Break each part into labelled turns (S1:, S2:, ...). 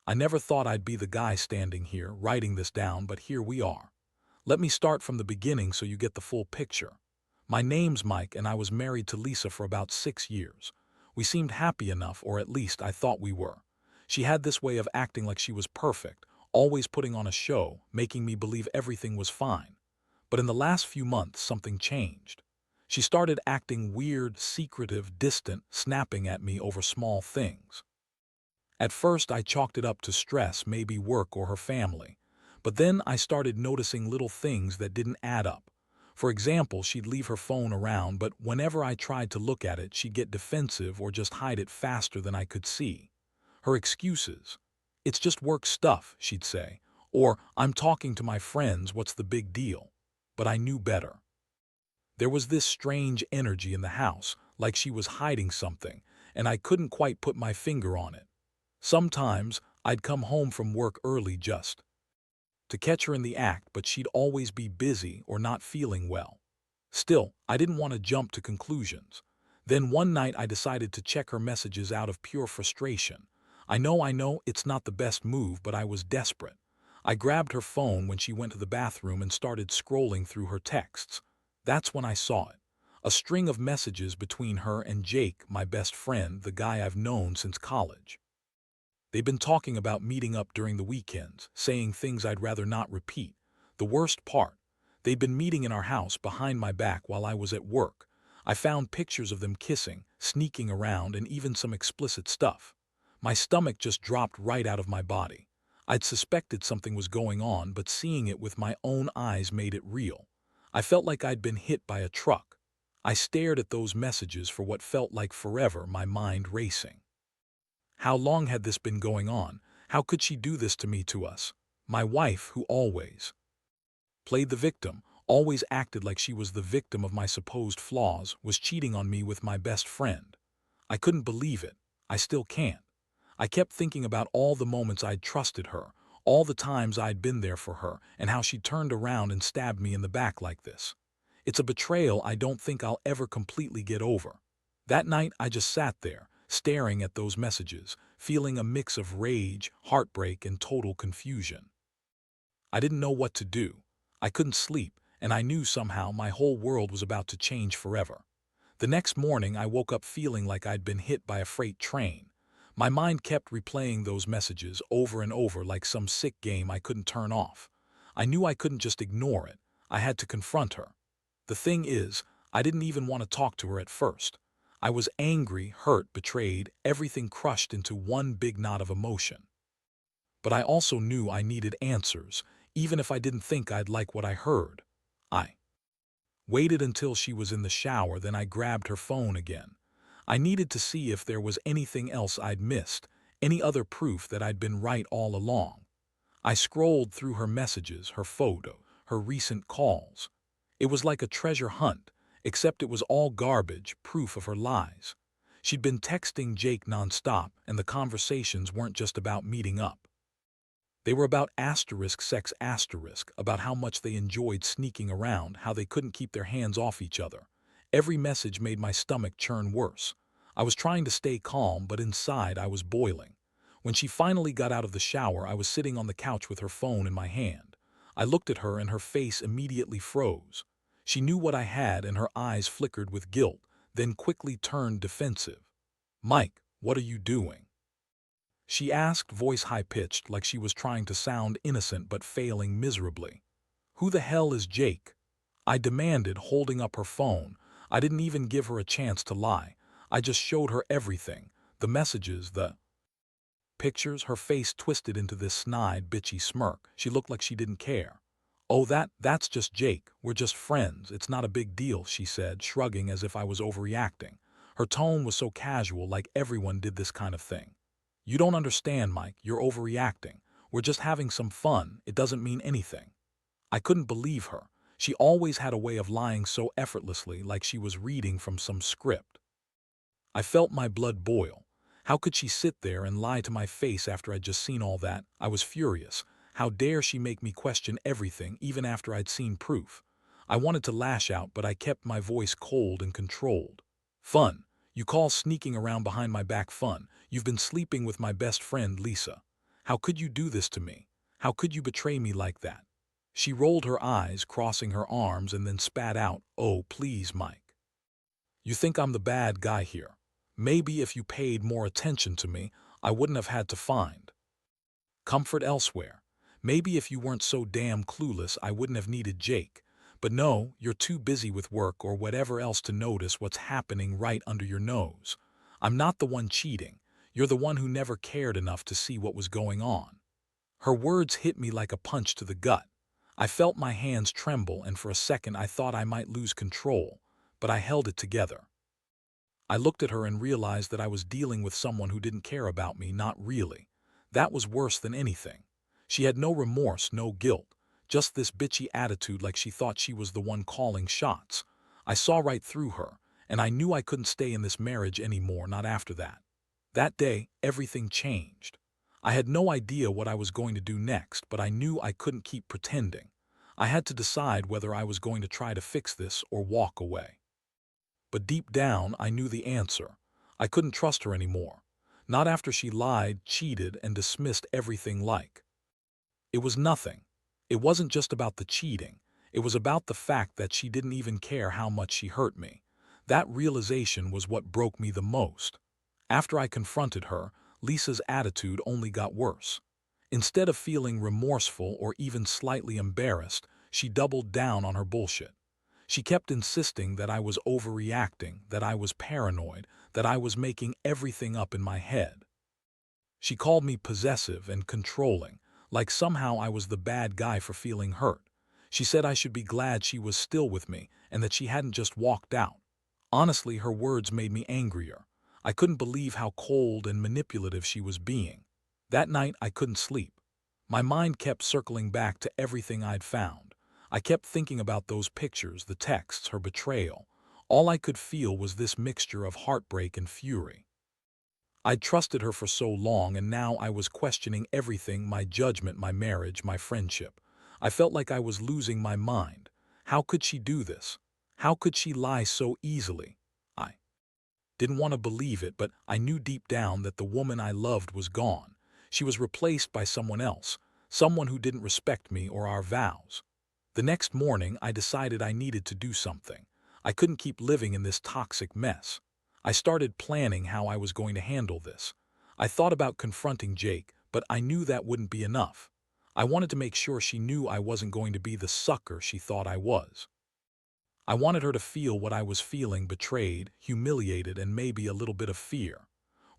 S1: I never thought I'd be the guy standing here, writing this down, but here we are. Let me start from the beginning so you get the full picture. My name's Mike, and I was married to Lisa for about 6 years. We seemed happy enough, or at least I thought we were. She had this way of acting like she was perfect, always putting on a show, making me believe everything was fine. But in the last few months, something changed. She started acting weird, secretive, distant, snapping at me over small things. At first, I chalked it up to stress, maybe work or her family. But then I started noticing little things that didn't add up. For example, she'd leave her phone around, but whenever I tried to look at it, she'd get defensive or just hide it faster than I could see. Her excuses: "It's just work stuff," she'd say. Or, "I'm talking to my friends, what's the big deal?" But I knew better. There was this strange energy in the house, like she was hiding something, and I couldn't quite put my finger on it. Sometimes I'd come home from work early just to catch her in the act, but she'd always be busy or not feeling well. Still, I didn't want to jump to conclusions. Then one night I decided to check her messages out of pure frustration. I know, it's not the best move, but I was desperate. I grabbed her phone when she went to the bathroom and started scrolling through her texts. That's when I saw it. A string of messages between her and Jake, my best friend, the guy I've known since college. They've been talking about meeting up during the weekends, saying things I'd rather not repeat. The worst part: they'd been meeting in our house behind my back while I was at work. I found pictures of them kissing, sneaking around, and even some explicit stuff. My stomach just dropped right out of my body. I'd suspected something was going on, but seeing it with my own eyes made it real. I felt like I'd been hit by a truck. I stared at those messages for what felt like forever, my mind racing. How long had this been going on? How could she do this to me, to us? My wife, who always played the victim, always acted like she was the victim of my supposed flaws, was cheating on me with my best friend. I couldn't believe it. I still can't. I kept thinking about all the moments I'd trusted her, all the times I'd been there for her, and how she turned around and stabbed me in the back like this. It's a betrayal I don't think I'll ever completely get over. That night I just sat there, staring at those messages, feeling a mix of rage, heartbreak, and total confusion. I didn't know what to do. I couldn't sleep, and I knew somehow my whole world was about to change forever. The next morning I woke up feeling like I'd been hit by a freight train. My mind kept replaying those messages over and over like some sick game I couldn't turn off. I knew I couldn't just ignore it. I had to confront her. The thing is, I didn't even want to talk to her at first. I was angry, hurt, betrayed, everything crushed into one big knot of emotion. But I also knew I needed answers, even if I didn't think I'd like what I heard. I waited until she was in the shower, then I grabbed her phone again. I needed to see if there was anything else I'd missed, any other proof that I'd been right all along. I scrolled through her messages, her photo, her recent calls. It was like a treasure hunt, except it was all garbage, proof of her lies. She'd been texting Jake nonstop, and the conversations weren't just about meeting up. They were about sex, about how much they enjoyed sneaking around, how they couldn't keep their hands off each other. Every message made my stomach churn worse. I was trying to stay calm, but inside I was boiling. When she finally got out of the shower, I was sitting on the couch with her phone in my hand. I looked at her and her face immediately froze. She knew what I had and her eyes flickered with guilt, then quickly turned defensive. "Mike, what are you doing?" she asked, voice high-pitched, like she was trying to sound innocent but failing miserably. "Who the hell is Jake?" I demanded, holding up her phone. I didn't even give her a chance to lie. I just showed her everything. The messages, the pictures. Her face twisted into this snide, bitchy smirk. She looked like she didn't care. "Oh, that's just Jake. We're just friends. It's not a big deal," she said, shrugging as if I was overreacting. Her tone was so casual, like everyone did this kind of thing. "You don't understand, Mike. You're overreacting. We're just having some fun. It doesn't mean anything." I couldn't believe her. She always had a way of lying so effortlessly, like she was reading from some script. I felt my blood boil. How could she sit there and lie to my face after I'd just seen all that? I was furious. How dare she make me question everything, even after I'd seen proof? I wanted to lash out, but I kept my voice cold and controlled. "Fun? You call sneaking around behind my back fun? You've been sleeping with my best friend, Lisa. How could you do this to me? How could you betray me like that? She rolled her eyes, crossing her arms, and then spat out, "Oh, please, Mike. You think I'm the bad guy here. Maybe if you paid more attention to me, I wouldn't have had to find comfort elsewhere. Maybe if you weren't so damn clueless, I wouldn't have needed Jake. But no, you're too busy with work or whatever else to notice what's happening right under your nose. I'm not the one cheating. You're the one who never cared enough to see what was going on." Her words hit me like a punch to the gut. I felt my hands tremble, and for a second I thought I might lose control, but I held it together. I looked at her and realized that I was dealing with someone who didn't care about me, not really. That was worse than anything. She had no remorse, no guilt, just this bitchy attitude like she thought she was the one calling shots. I saw right through her, and I knew I couldn't stay in this marriage anymore, not after that. That day, everything changed. I had no idea what I was going to do next, but I knew I couldn't keep pretending. I had to decide whether I was going to try to fix this or walk away. But deep down, I knew the answer. I couldn't trust her anymore. Not after she lied, cheated, and dismissed everything like it was nothing. It wasn't just about the cheating. It was about the fact that she didn't even care how much she hurt me. That realization was what broke me the most. After I confronted her, Lisa's attitude only got worse. Instead of feeling remorseful or even slightly embarrassed, she doubled down on her bullshit. She kept insisting that I was overreacting, that I was paranoid, that I was making everything up in my head. She called me possessive and controlling, like somehow I was the bad guy for feeling hurt. She said I should be glad she was still with me and that she hadn't just walked out. Honestly, her words made me angrier. I couldn't believe how cold and manipulative she was being. That night, I couldn't sleep. My mind kept circling back to everything I'd found. I kept thinking about those pictures, the texts, her betrayal. All I could feel was this mixture of heartbreak and fury. I'd trusted her for so long, and now I was questioning everything: my judgment, my marriage, my friendship. I felt like I was losing my mind. How could she do this? How could she lie so easily? I didn't want to believe it, but I knew deep down that the woman I loved was gone. She was replaced by someone else, someone who didn't respect me or our vows. The next morning, I decided I needed to do something. I couldn't keep living in this toxic mess. I started planning how I was going to handle this. I thought about confronting Jake, but I knew that wouldn't be enough. I wanted to make sure she knew I wasn't going to be the sucker she thought I was. I wanted her to feel what I was feeling: betrayed, humiliated, and maybe a little bit of fear.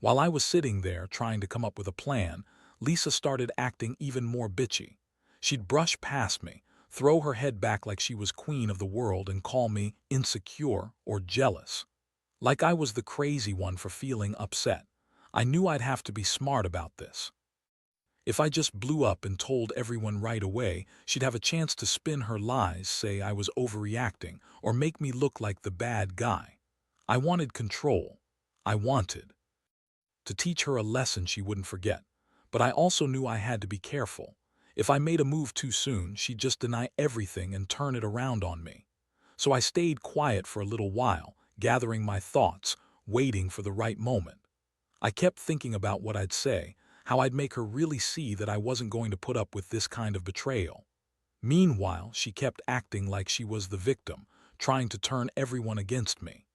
S1: While I was sitting there trying to come up with a plan, Lisa started acting even more bitchy. She'd brush past me, throw her head back like she was queen of the world, and call me insecure or jealous. Like I was the crazy one for feeling upset. I knew I'd have to be smart about this. If I just blew up and told everyone right away, she'd have a chance to spin her lies, say I was overreacting, or make me look like the bad guy. I wanted control. I wanted to teach her a lesson she wouldn't forget. But I also knew I had to be careful. If I made a move too soon, she'd just deny everything and turn it around on me. So I stayed quiet for a little while, gathering my thoughts, waiting for the right moment. I kept thinking about what I'd say, how I'd make her really see that I wasn't going to put up with this kind of betrayal. Meanwhile, she kept acting like she was the victim, trying to turn everyone against me.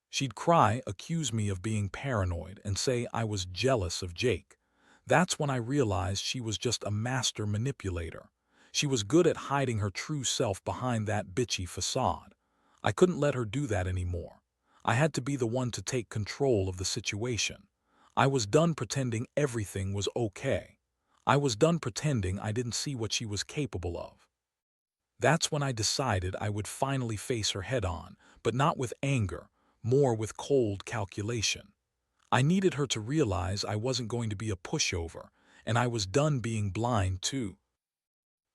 S1: She'd cry, accuse me of being paranoid, and say I was jealous of Jake. That's when I realized she was just a master manipulator. She was good at hiding her true self behind that bitchy facade. I couldn't let her do that anymore. I had to be the one to take control of the situation. I was done pretending everything was okay. I was done pretending I didn't see what she was capable of. That's when I decided I would finally face her head on, but not with anger, more with cold calculation. I needed her to realize I wasn't going to be a pushover, and I was done being blind to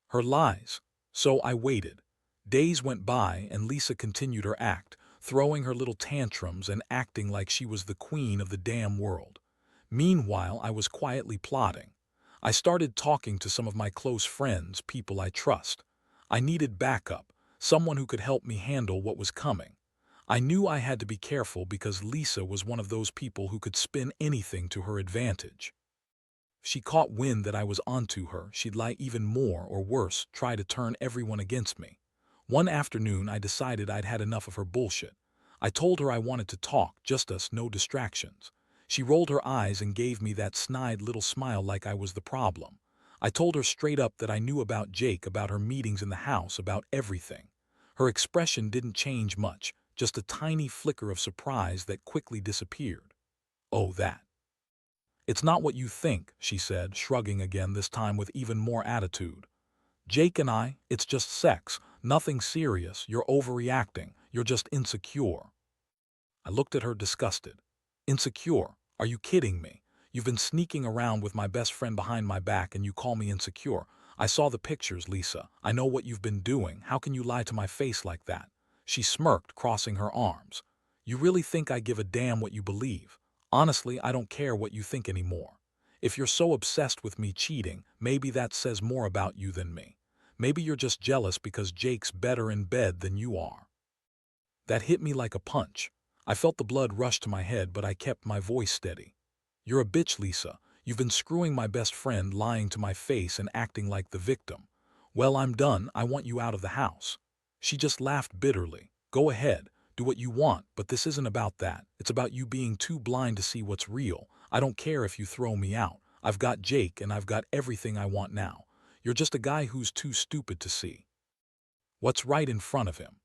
S1: her lies. So I waited. Days went by, and Lisa continued her act, throwing her little tantrums and acting like she was the queen of the damn world. Meanwhile, I was quietly plotting. I started talking to some of my close friends, people I trust. I needed backup, someone who could help me handle what was coming. I knew I had to be careful because Lisa was one of those people who could spin anything to her advantage. If she caught wind that I was onto her, she'd lie even more, or worse, try to turn everyone against me. One afternoon, I decided I'd had enough of her bullshit. I told her I wanted to talk, just us, no distractions. She rolled her eyes and gave me that snide little smile like I was the problem. I told her straight up that I knew about Jake, about her meetings in the house, about everything. Her expression didn't change much, just a tiny flicker of surprise that quickly disappeared. "Oh, that. It's not what you think," she said, shrugging again, this time with even more attitude. "Jake and I, it's just sex, nothing serious. You're overreacting. You're just insecure." I looked at her disgusted. "Insecure? Are you kidding me? You've been sneaking around with my best friend behind my back and you call me insecure? I saw the pictures, Lisa. I know what you've been doing. How can you lie to my face like that?" She smirked, crossing her arms. "You really think I give a damn what you believe? Honestly, I don't care what you think anymore. If you're so obsessed with me cheating, maybe that says more about you than me. Maybe you're just jealous because Jake's better in bed than you are." That hit me like a punch. I felt the blood rush to my head, but I kept my voice steady. "You're a bitch, Lisa. You've been screwing my best friend, lying to my face and acting like the victim. Well, I'm done. I want you out of the house." She just laughed bitterly. "Go ahead. Do what you want, but this isn't about that. It's about you being too blind to see what's real. I don't care if you throw me out. I've got Jake and I've got everything I want now. You're just a guy who's too stupid to see what's right in front of him."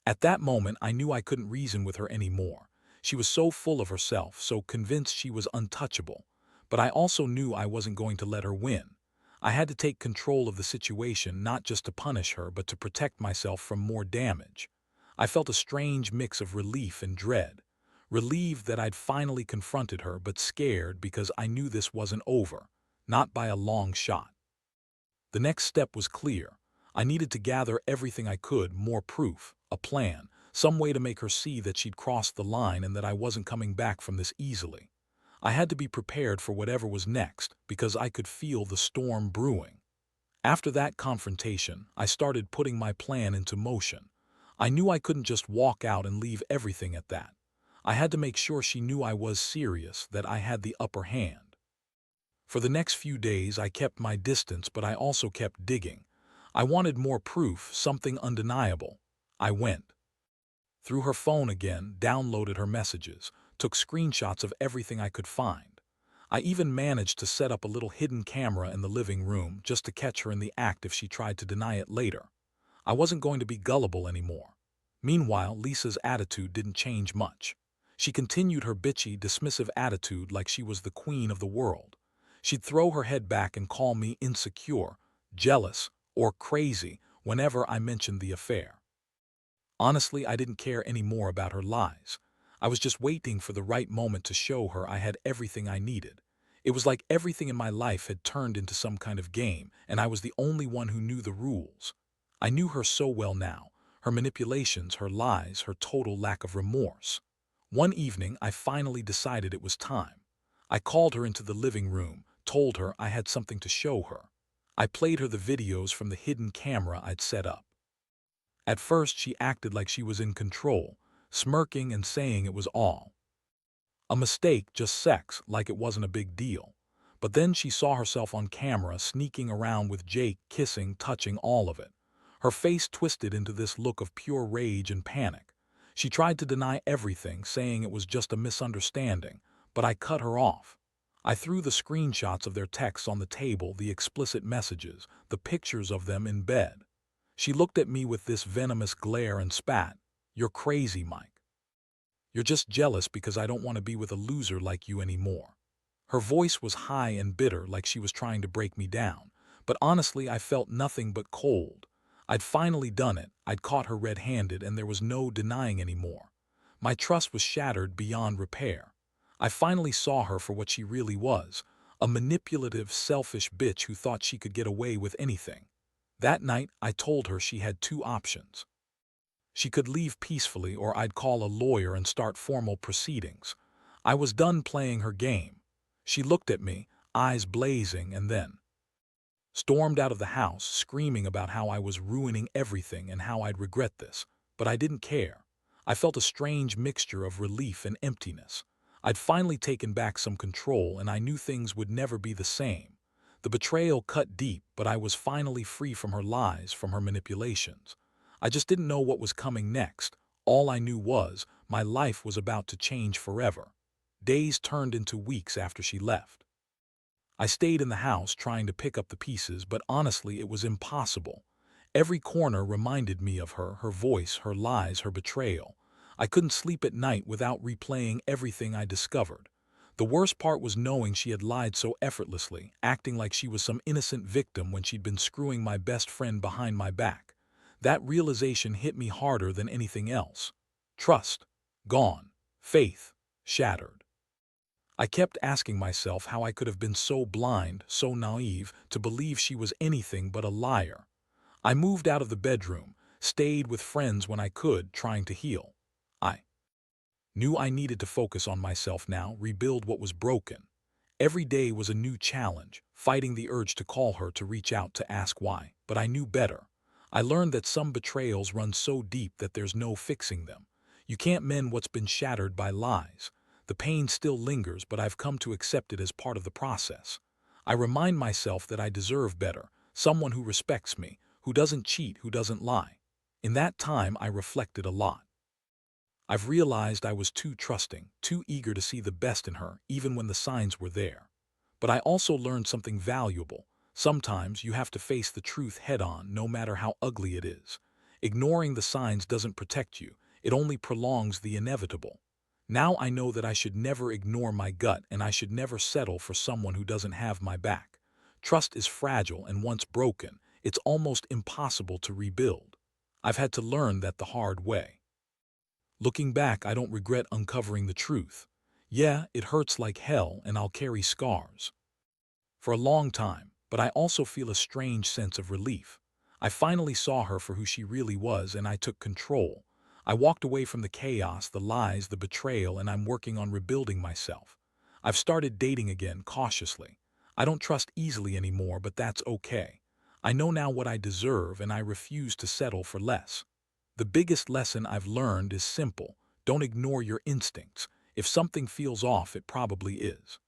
S1: At that moment, I knew I couldn't reason with her anymore. She was so full of herself, so convinced she was untouchable. But I also knew I wasn't going to let her win. I had to take control of the situation, not just to punish her, but to protect myself from more damage. I felt a strange mix of relief and dread. Relieved that I'd finally confronted her, but scared because I knew this wasn't over. Not by a long shot. The next step was clear. I needed to gather everything I could, more proof, a plan, some way to make her see that she'd crossed the line and that I wasn't coming back from this easily. I had to be prepared for whatever was next, because I could feel the storm brewing. After that confrontation, I started putting my plan into motion. I knew I couldn't just walk out and leave everything at that. I had to make sure she knew I was serious, that I had the upper hand. For the next few days, I kept my distance, but I also kept digging. I wanted more proof, something undeniable. I went through her phone again, downloaded her messages, took screenshots of everything I could find. I even managed to set up a little hidden camera in the living room just to catch her in the act if she tried to deny it later. I wasn't going to be gullible anymore. Meanwhile, Lisa's attitude didn't change much. She continued her bitchy, dismissive attitude like she was the queen of the world. She'd throw her head back and call me insecure, jealous, or crazy whenever I mentioned the affair. Honestly, I didn't care any more about her lies. I was just waiting for the right moment to show her I had everything I needed. It was like everything in my life had turned into some kind of game, and I was the only one who knew the rules. I knew her so well now, her manipulations, her lies, her total lack of remorse. One evening, I finally decided it was time. I called her into the living room, told her I had something to show her. I played her the videos from the hidden camera I'd set up. At first, she acted like she was in control, smirking and saying it was all a mistake, just sex, like it wasn't a big deal. But then she saw herself on camera sneaking around with Jake, kissing, touching, all of it. Her face twisted into this look of pure rage and panic. She tried to deny everything, saying it was just a misunderstanding, but I cut her off. I threw the screenshots of their texts on the table, the explicit messages, the pictures of them in bed. She looked at me with this venomous glare and spat. "You're crazy, Mike. You're just jealous because I don't want to be with a loser like you anymore." Her voice was high and bitter, like she was trying to break me down. But honestly, I felt nothing but cold. I'd finally done it. I'd caught her red-handed, and there was no denying anymore. My trust was shattered beyond repair. I finally saw her for what she really was, a manipulative, selfish bitch who thought she could get away with anything. That night, I told her she had two options. She could leave peacefully, or I'd call a lawyer and start formal proceedings. I was done playing her game. She looked at me, eyes blazing, and then stormed out of the house, screaming about how I was ruining everything and how I'd regret this. But I didn't care. I felt a strange mixture of relief and emptiness. I'd finally taken back some control and I knew things would never be the same. The betrayal cut deep, but I was finally free from her lies, from her manipulations. I just didn't know what was coming next. All I knew was my life was about to change forever. Days turned into weeks after she left. I stayed in the house trying to pick up the pieces, but honestly, it was impossible. Every corner reminded me of her, her voice, her lies, her betrayal. I couldn't sleep at night without replaying everything I discovered. The worst part was knowing she had lied so effortlessly, acting like she was some innocent victim when she'd been screwing my best friend behind my back. That realization hit me harder than anything else. Trust, gone. Faith, shattered. I kept asking myself how I could have been so blind, so naive, to believe she was anything but a liar. I moved out of the bedroom, stayed with friends when I could, trying to heal. I knew I needed to focus on myself now, rebuild what was broken. Every day was a new challenge, fighting the urge to call her, to reach out, to ask why. But I knew better. I learned that some betrayals run so deep that there's no fixing them. You can't mend what's been shattered by lies. The pain still lingers, but I've come to accept it as part of the process. I remind myself that I deserve better, someone who respects me, who doesn't cheat, who doesn't lie. In that time, I reflected a lot. I've realized I was too trusting, too eager to see the best in her, even when the signs were there. But I also learned something valuable. Sometimes you have to face the truth head-on, no matter how ugly it is. Ignoring the signs doesn't protect you, it only prolongs the inevitable. Now I know that I should never ignore my gut, and I should never settle for someone who doesn't have my back. Trust is fragile, and once broken, it's almost impossible to rebuild. I've had to learn that the hard way. Looking back, I don't regret uncovering the truth. Yeah, it hurts like hell, and I'll carry scars for a long time, but I also feel a strange sense of relief. I finally saw her for who she really was, and I took control. I walked away from the chaos, the lies, the betrayal, and I'm working on rebuilding myself. I've started dating again, cautiously. I don't trust easily anymore, but that's okay. I know now what I deserve, and I refuse to settle for less. The biggest lesson I've learned is simple: don't ignore your instincts. If something feels off, it probably is.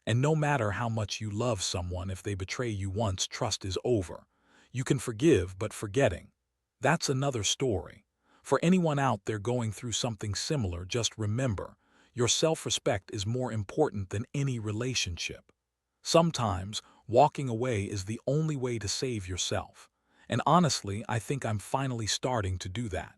S1: And no matter how much you love someone, if they betray you once, trust is over. You can forgive, but forgetting, that's another story. For anyone out there going through something similar, just remember, your self-respect is more important than any relationship. Sometimes, walking away is the only way to save yourself. And honestly, I think I'm finally starting to do that.